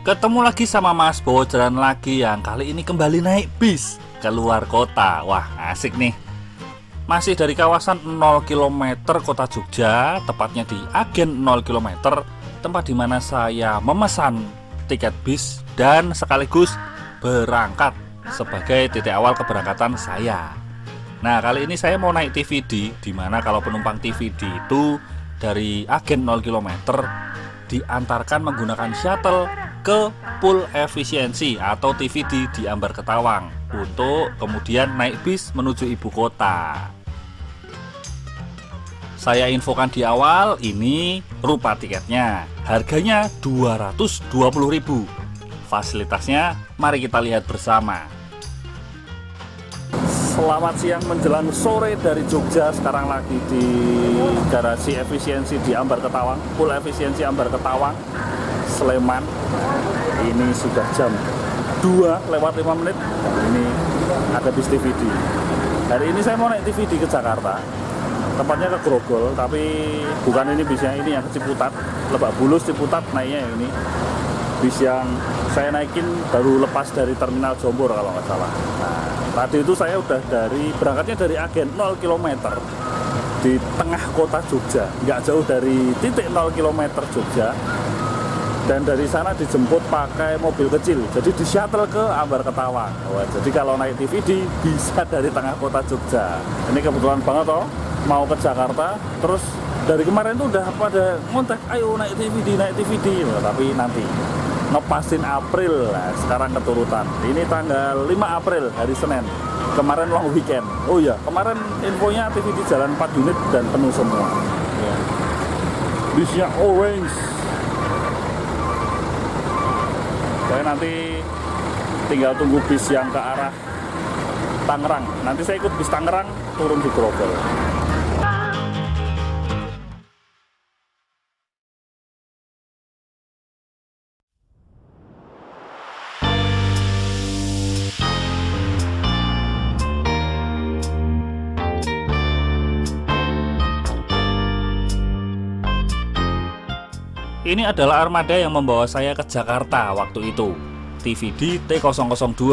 Ketemu lagi sama Mas Bowo Jalan lagi yang kali ini kembali naik bis keluar kota. Wah, asik nih. Masih dari kawasan 0 km kota Jogja, tepatnya di Agen 0 km, tempat dimana saya memesan tiket bis dan sekaligus berangkat sebagai titik awal keberangkatan saya. Nah, kali ini saya mau naik TVD, dimana kalau penumpang TVD itu dari Agen 0 km diantarkan menggunakan shuttle ke Pool Efisiensi atau TVD di Ambar Ketawang untuk kemudian naik bis menuju ibu kota. Saya infokan di awal, ini rupa tiketnya. Harganya 220.000. Fasilitasnya mari kita lihat bersama. Selamat siang menjelang sore dari Jogja. Sekarang lagi di garasi efisiensi di Ambar Ketawang, Pool Efisiensi Ambar Ketawang, Sleman. Ini sudah jam 2:05. Ini ada bis TVD. Hari ini saya mau naik TVD ke Jakarta, tempatnya ke Grogol, tapi bukan ini bisnya, ini yang ke Ciputat, Lebak Bulus Ciputat naiknya ini. Bis yang saya naikin baru lepas dari terminal Jombor kalau nggak salah. Nah, tadi itu saya udah berangkatnya dari Agen 0 km di tengah kota Jogja, nggak jauh dari titik 0 km Jogja. Dan dari sana dijemput pakai mobil kecil, jadi di shuttle ke Ambar Ketawang. Wah, jadi kalau naik TVD bisa dari tengah kota Jogja. Ini kebetulan banget toh, mau ke Jakarta, terus dari kemarin tuh udah pada ngontek, ayo naik TVD, naik TVD. Nah, tapi nanti ngepasin April, nah, sekarang keturutan. Ini tanggal 5 April, hari Senin. Kemarin long weekend. Oh iya, kemarin infonya TVD jalan 4 unit dan penuh semua. Ya. Bisnya orange. Saya nanti tinggal tunggu bis yang ke arah Tangerang. Nanti saya ikut bis Tangerang turun di Grogol. Ini adalah armada yang membawa saya ke Jakarta waktu itu, TVD T002.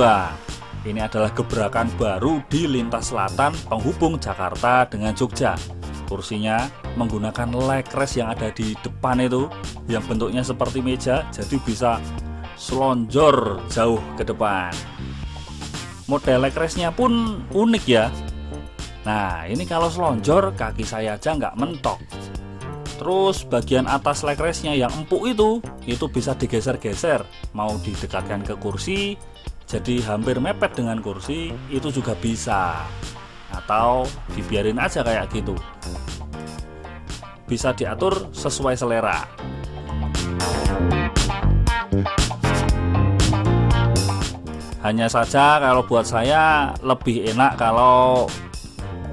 Ini adalah gebrakan baru di lintas selatan penghubung Jakarta dengan Jogja. Kursinya menggunakan leg rest yang ada di depan itu, yang bentuknya seperti meja, jadi bisa selonjor jauh ke depan. Model leg restnya pun unik ya. Nah, ini kalau selonjor kaki saya aja nggak mentok. Terus bagian atas leg restnya yang empuk itu bisa digeser-geser, mau didekatkan ke kursi jadi hampir mepet dengan kursi, itu juga bisa, atau dibiarin aja kayak gitu, bisa diatur sesuai selera. Hanya saja kalau buat saya lebih enak kalau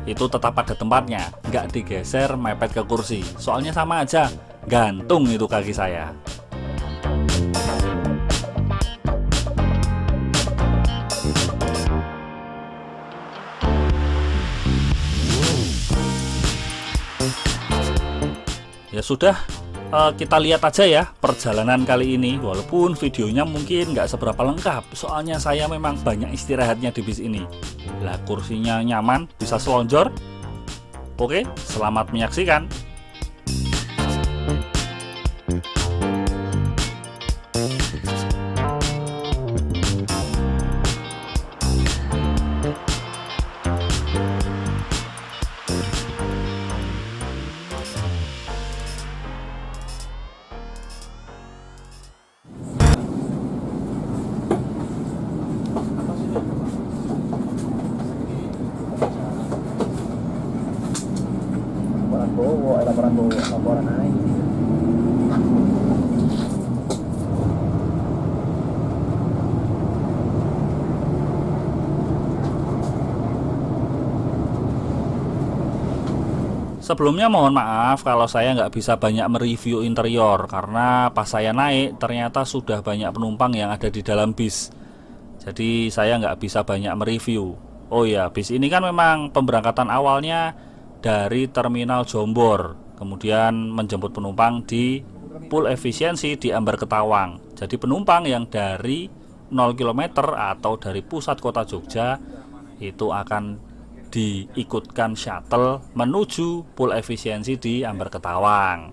itu tetap pada tempatnya, nggak digeser mepet ke kursi. Soalnya sama aja, gantung itu kaki saya. Ya sudah, kita lihat aja ya perjalanan kali ini. Walaupun videonya mungkin nggak seberapa lengkap, soalnya saya memang banyak istirahatnya di bis ini. Lah, kursinya nyaman, bisa selonjor. Oke, selamat menyaksikan. Laporan naik. Sebelumnya mohon maaf kalau saya nggak bisa banyak mereview interior, karena pas saya naik ternyata sudah banyak penumpang yang ada di dalam bis. Jadi saya nggak bisa banyak mereview. Oh ya, bis ini kan memang pemberangkatan awalnya dari terminal Jombor, kemudian menjemput penumpang di Pool Efisiensi di Ambar Ketawang. Jadi penumpang yang dari 0 km atau dari pusat kota Jogja itu akan diikutkan shuttle menuju pool efisiensi di Ambar Ketawang.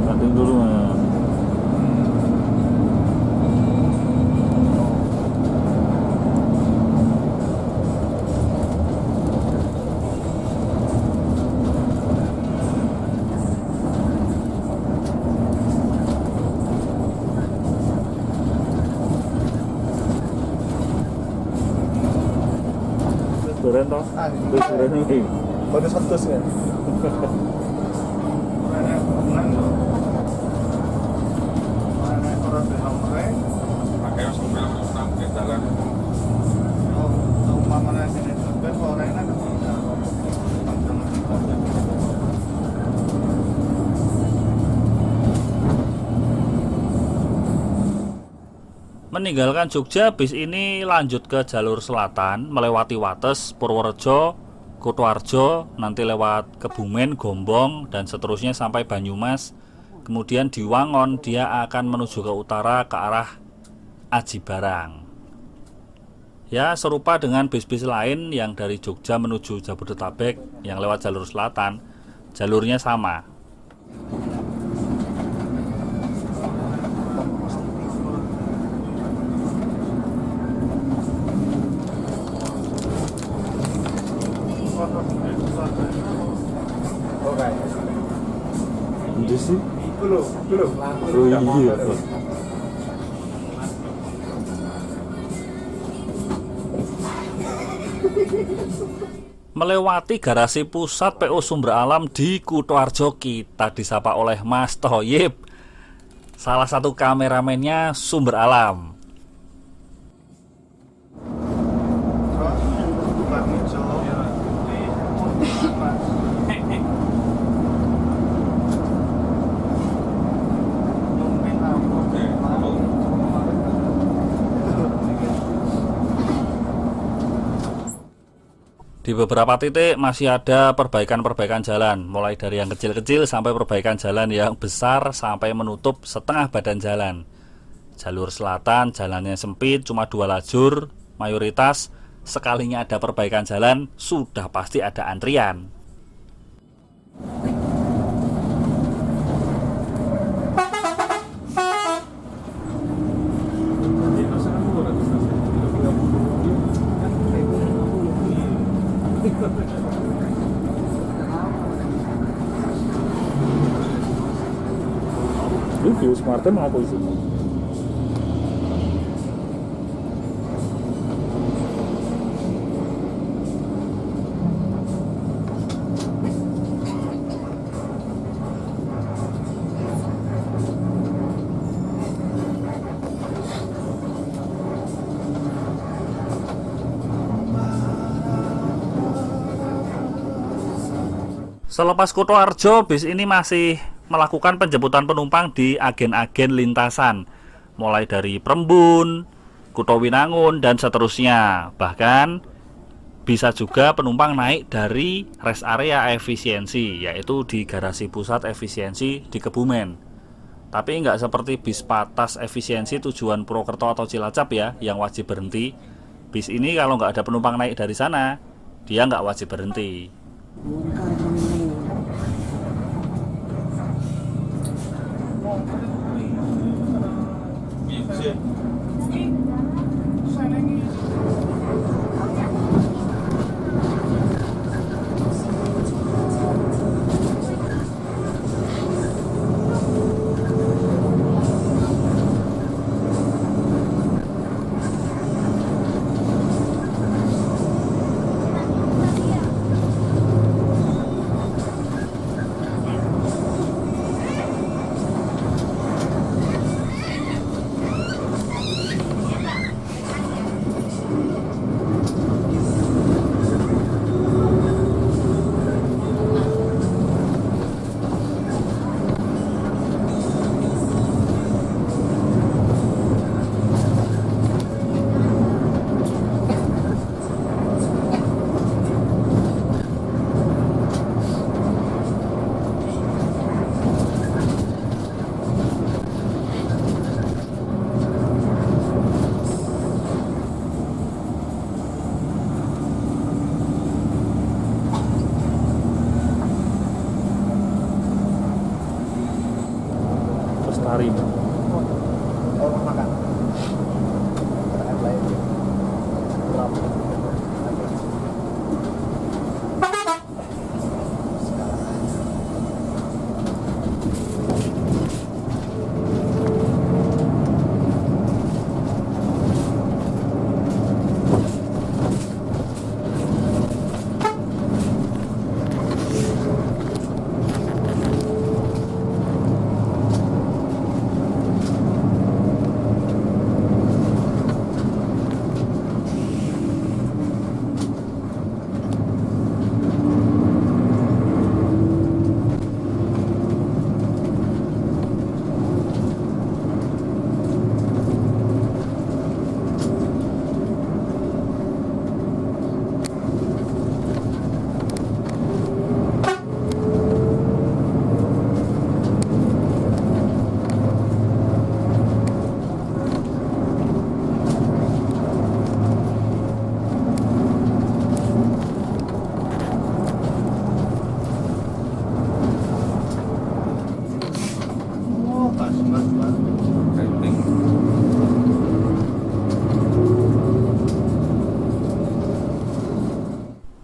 Banting dulu, Mas. Duren toh? Wis duren iki. Baru satu ya. Meninggalkan Jogja, bis ini lanjut ke jalur selatan melewati Wates, Purworejo, Kutoarjo, nanti lewat Kebumen, Gombong, dan seterusnya sampai Banyumas. Kemudian di Wangon dia akan menuju ke utara ke arah Aji Barang. Ya, serupa dengan bis-bis lain yang dari Jogja menuju Jabodetabek yang lewat jalur selatan, jalurnya sama. Oke. Ini sih? Belum. Oh iya. Melewati garasi pusat PO Sumber Alam di Kutoarjo, kita disapa oleh Mas Thoyib, salah satu kameramennya Sumber Alam. Di beberapa titik masih ada perbaikan-perbaikan jalan, mulai dari yang kecil-kecil sampai perbaikan jalan yang besar sampai menutup setengah badan jalan. Jalur selatan jalannya sempit, cuma 2 lajur, mayoritas sekalinya ada perbaikan jalan sudah pasti ada antrian. Ini Smartnya mau apa sih? Selepas Kutoarjo, bis ini masih melakukan penjemputan penumpang di agen-agen lintasan, mulai dari Prembun, Kutowinangun, dan seterusnya. Bahkan bisa juga penumpang naik dari rest area efisiensi, yaitu di garasi pusat efisiensi di Kebumen. Tapi nggak seperti bis Patas efisiensi tujuan Purwokerto atau Cilacap ya, yang wajib berhenti. Bis ini kalau nggak ada penumpang naik dari sana, dia nggak wajib berhenti.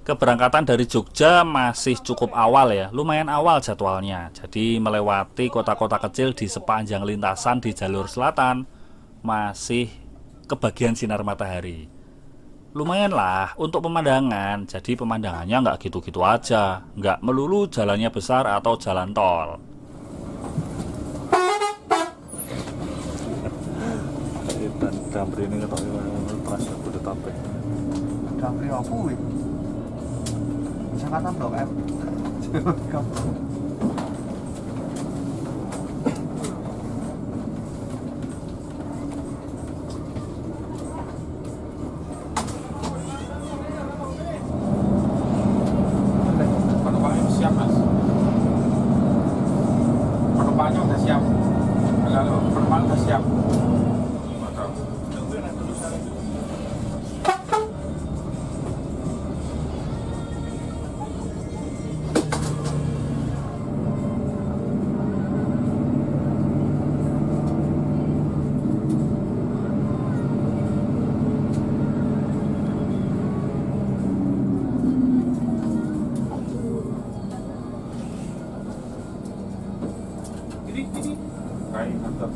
Keberangkatan dari Jogja masih cukup awal ya, lumayan awal jadwalnya. Jadi melewati kota-kota kecil di sepanjang lintasan di jalur selatan masih kebagian sinar matahari. Lumayan lah untuk pemandangan, jadi pemandangannya nggak gitu-gitu aja, nggak melulu jalannya besar atau jalan tol. Dan Damri ini Trans Jabodetabek. Damri apa kuwi? Jakarta Blok M. Penumpangnya siap, Mas. Penumpangnya udah siap. Halo, penumpang udah siap. Ini kayak kantor.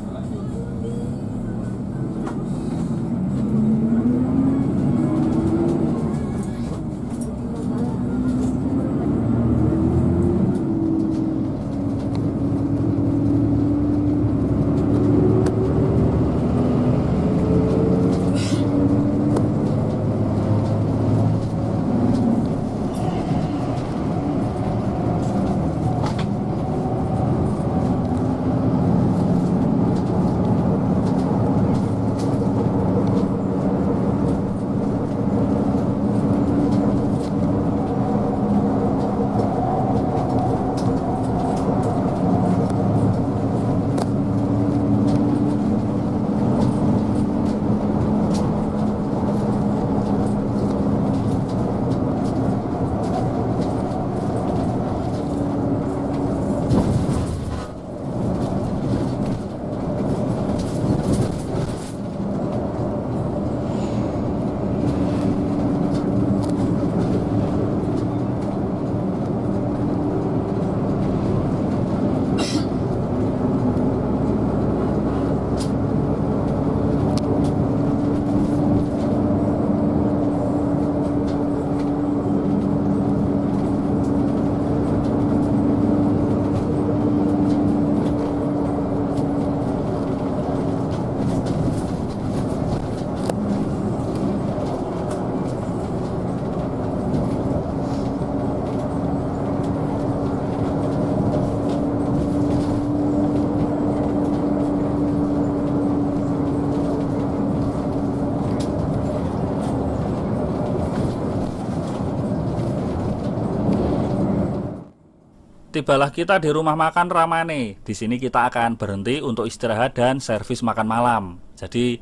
Tibalah kita di rumah makan Ramane. Di sini kita akan berhenti untuk istirahat dan servis makan malam. Jadi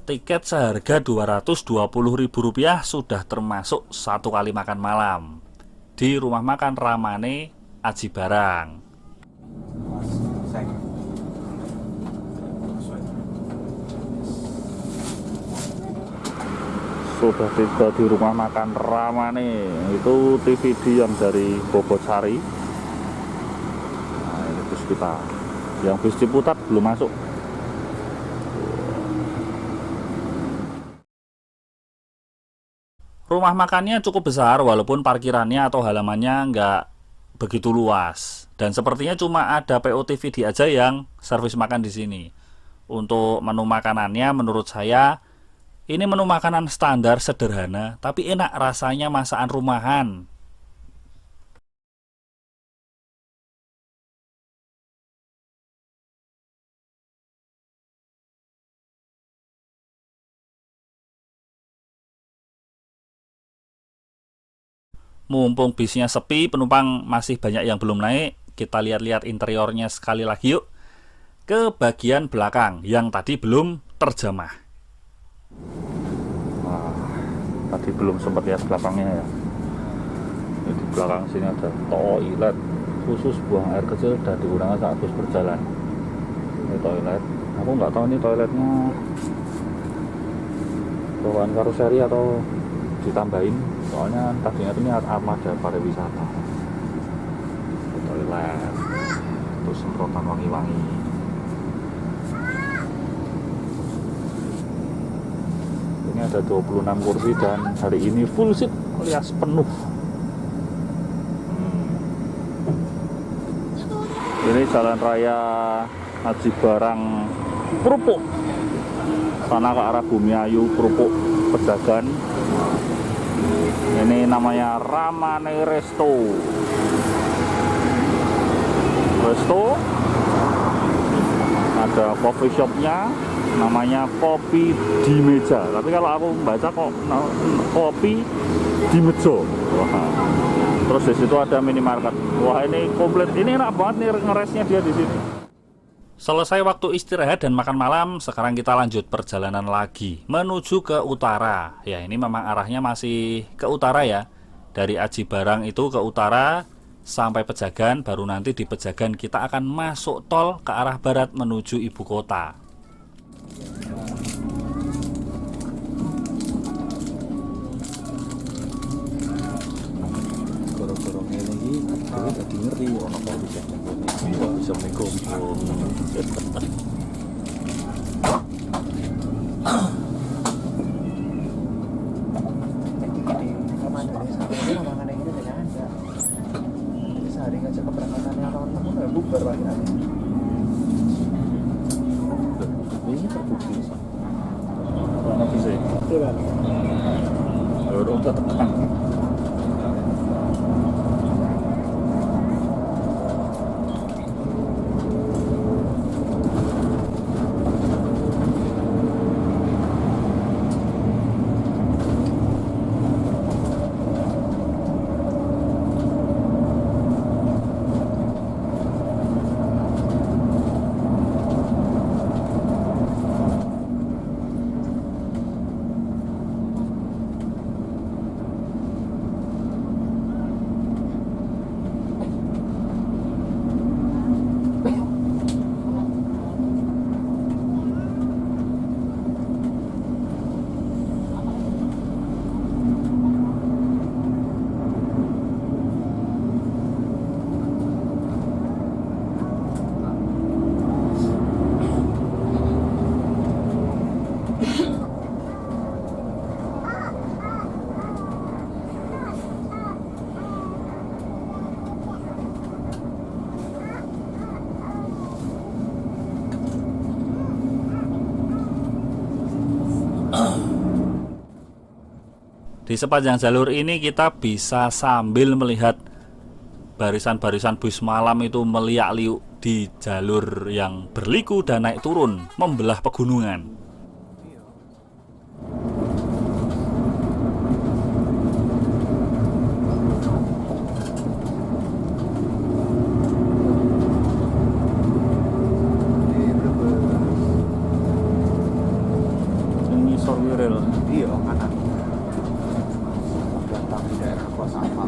tiket seharga Rp220.000 sudah termasuk satu kali makan malam di rumah makan Ramane Aji Barang. Sudah tiba di rumah makan Rama nih. Itu TVD yang dari Bobosari. Nah, ini bus kita. Yang bus Ciputat belum masuk. Rumah makannya cukup besar walaupun parkirannya atau halamannya nggak begitu luas. Dan sepertinya cuma ada PO TVD aja yang servis makan di sini. Untuk menu makanannya menurut saya ini menu makanan standar sederhana, tapi enak rasanya masakan rumahan. Mumpung bisnya sepi, penumpang masih banyak yang belum naik, kita lihat-lihat interiornya sekali lagi yuk. Ke bagian belakang yang tadi belum terjamah. Tadi belum sempat lihat belakangnya ya. Ini di belakang sini ada toilet khusus buang air kecil dan digunakan saat bus berjalan. Ini toilet. Aku nggak tahu ini toiletnya bawaan karoseri atau ditambahin. Soalnya tadinya ini armada pariwisata. Ini toilet. Terus semprotan wangi-wangi. Ini ada 26 kursi dan hari ini full seat alias penuh. Ini jalan raya Aji Barang Krupuk. Sana ke arah Bumiayu Krupuk Pejagan. Ini namanya Ramane Resto. Ada coffee shopnya. Namanya Kopi di Meja, tapi kalau aku baca kok Kopi di Mejo. Wah. Terus di situ ada minimarket. Wah, ini komplit. Ini enak banget nih ngeresnya dia di sini. Selesai waktu istirahat dan makan malam, sekarang kita lanjut perjalanan lagi menuju ke utara. Ya, ini memang arahnya masih ke utara ya. Dari Aji Barang itu ke utara sampai Pejagan, baru nanti di Pejagan kita akan masuk tol ke arah barat menuju ibu kota. Gorong-gorong ini tapi gak ngeri ono kok bisa menggombong. Sehari ngajak keberangkatannya teman-teman ya bubar lagi nanti. Ini terbukti karena bisa ya udah tekan. Di sepanjang jalur ini kita bisa sambil melihat barisan-barisan bus malam itu meliak-liuk di jalur yang berliku dan naik turun membelah pegunungan. Ini sorry rel. Iya, kanan. Datang di daerah Kosama.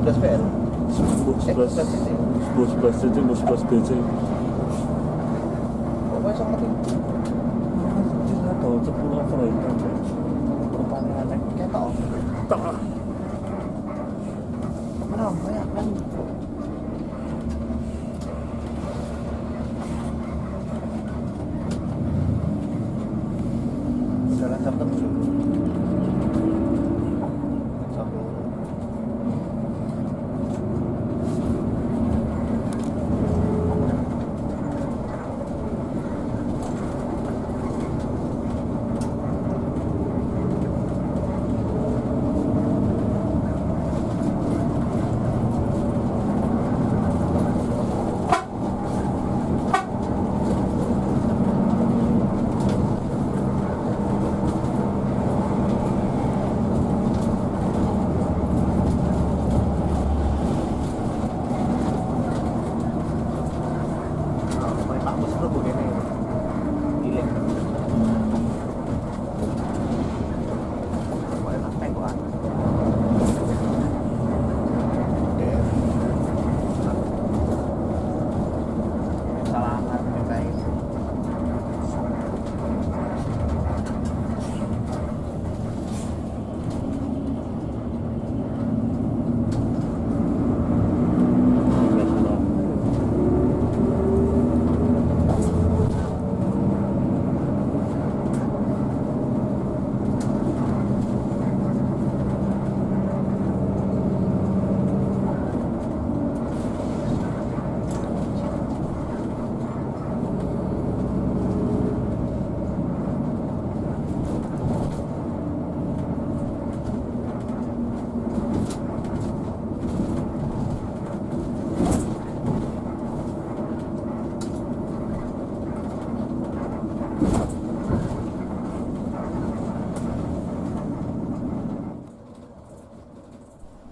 11 PL. 11 BC, 11 BC. Kok iso ngerti? Tidak tahu 10 overhead kan. Rupanya aneh. Ketok. Tak. Kenapa banyak kan? Jalan jam tertentu. Pak Bos bro begini. Giling. Boleh sampai gua. Salaman guys.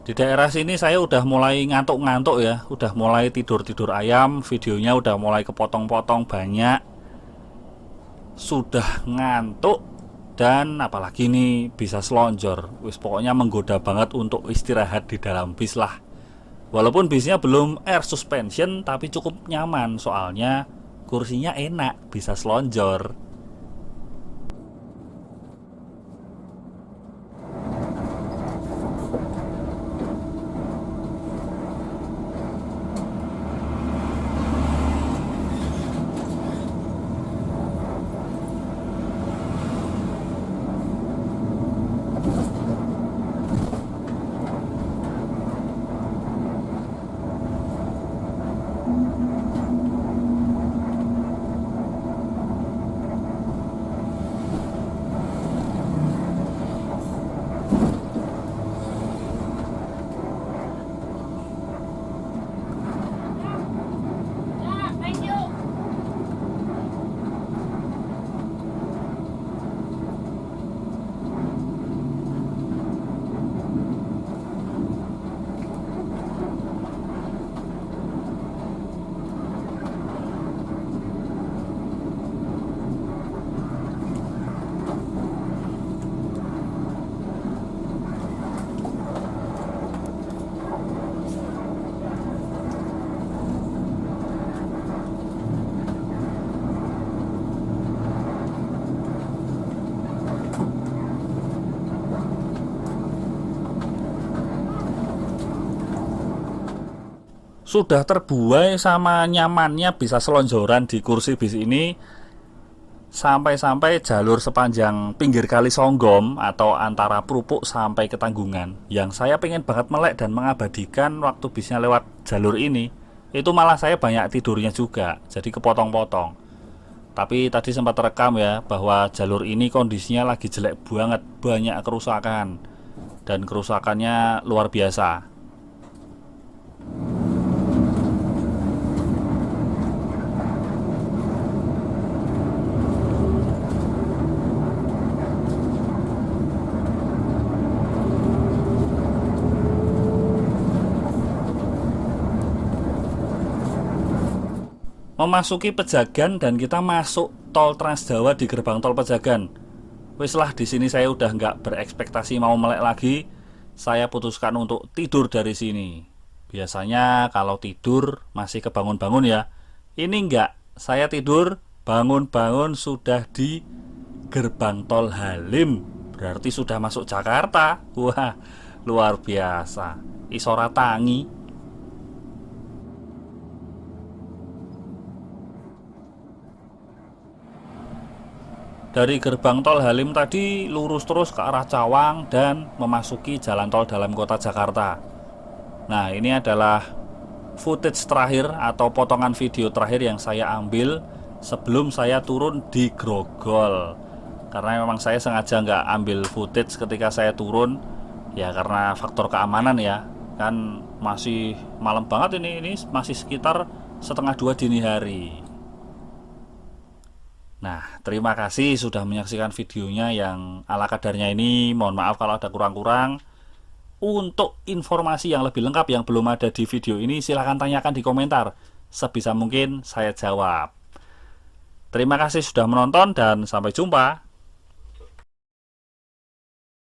Di daerah sini saya udah mulai ngantuk-ngantuk ya, udah mulai tidur-tidur ayam, videonya udah mulai kepotong-potong banyak. Sudah ngantuk dan apalagi nih bisa selonjor. Wis pokoknya menggoda banget untuk istirahat di dalam bis lah. Walaupun bisnya belum air suspension tapi cukup nyaman soalnya kursinya enak, bisa selonjor. Sudah terbuai sama nyamannya bisa selonjoran di kursi bis ini, sampai-sampai jalur sepanjang pinggir kali Songgom atau antara Prupuk sampai ke Tanggungan. Yang saya pengen banget melek dan mengabadikan waktu bisnya lewat jalur ini, itu malah saya banyak tidurnya juga, jadi kepotong-potong. Tapi tadi sempat rekam ya, bahwa jalur ini kondisinya lagi jelek banget, banyak kerusakan. Dan kerusakannya luar biasa. Memasuki Pejagan dan kita masuk tol Trans Jawa di gerbang tol Pejagan. Wis lah, di sini saya udah nggak berekspektasi mau melek lagi. saya putuskan untuk tidur dari sini. Biasanya kalau tidur masih kebangun-bangun ya. Ini enggak, saya tidur bangun-bangun sudah di gerbang tol Halim. Berarti sudah masuk Jakarta. Wah, luar biasa. Isora tangi. Dari gerbang tol Halim tadi lurus terus ke arah Cawang dan memasuki jalan tol dalam kota Jakarta. Nah, ini adalah footage terakhir atau potongan video terakhir yang saya ambil sebelum saya turun di Grogol. Karena memang saya sengaja nggak ambil footage ketika saya turun, ya karena faktor keamanan ya. Kan masih malam banget ini masih sekitar 1:30 dini hari. Nah, terima kasih sudah menyaksikan videonya yang ala kadarnya ini. Mohon maaf kalau ada kurang-kurang. Untuk informasi yang lebih lengkap yang belum ada di video ini, silahkan tanyakan di komentar. Sebisa mungkin saya jawab. Terima kasih sudah menonton dan sampai jumpa.